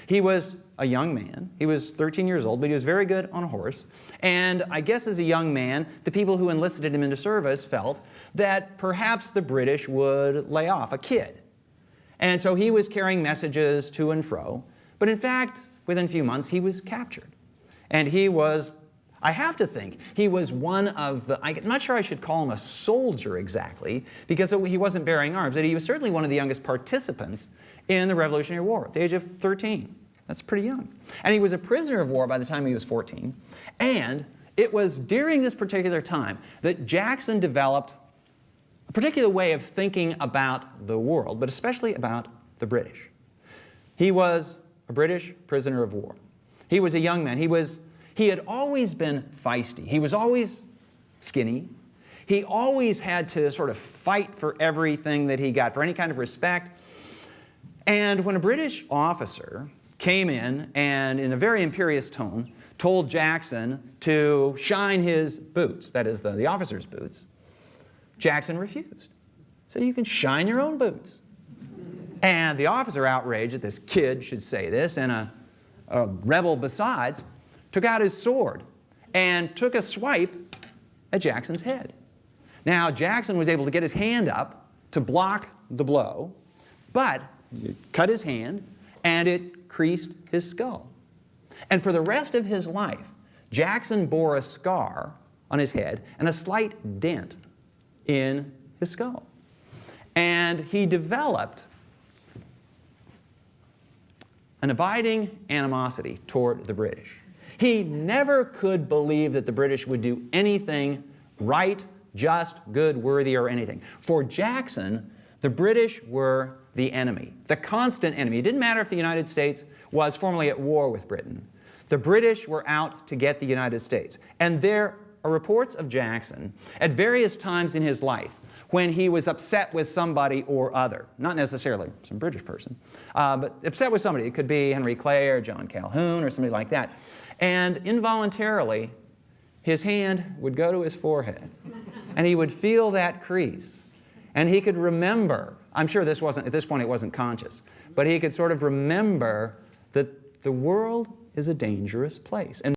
He was a young man. He was 13 years old, but he was very good on a horse. And I guess as a young man, the people who enlisted him into service felt that perhaps the British would lay off a kid. And so he was carrying messages to and fro. But in fact, within a few months, he was captured. And he was, I have to think, he was one of the, I'm not sure I should call him a soldier exactly, because he wasn't bearing arms, but he was certainly one of the youngest participants in the Revolutionary War at the age of 13. That's pretty young. And he was a prisoner of war by the time he was 14. And it was during this particular time that Jackson developed a particular way of thinking about the world, but especially about the British. He was a British prisoner of war. He was a young man. He had always been feisty. He was always skinny. He always had to sort of fight for everything that he got, for any kind of respect. And when a British officer came in a very imperious tone, told Jackson to shine his boots, that is, the officer's boots, Jackson refused. So you can shine your own boots. And the officer, outraged that this kid should say this, and a rebel besides, took out his sword and took a swipe at Jackson's head. Now, Jackson was able to get his hand up to block the blow, but it cut his hand and it creased his skull. And for the rest of his life, Jackson bore a scar on his head and a slight dent in his skull. And he developed an abiding animosity toward the British. He never could believe that the British would do anything right, just, good, worthy, or anything. For Jackson, the British were the enemy, the constant enemy. It didn't matter if the United States was formally at war with Britain. The British were out to get the United States. And there are reports of Jackson at various times in his life when he was upset with somebody or other, not necessarily some British person, but upset with somebody. It could be Henry Clay or John Calhoun or somebody like that. And involuntarily, his hand would go to his forehead, and he would feel that crease. And he could remember, I'm sure this wasn't, at this point it wasn't conscious, but he could sort of remember that the world is a dangerous place. And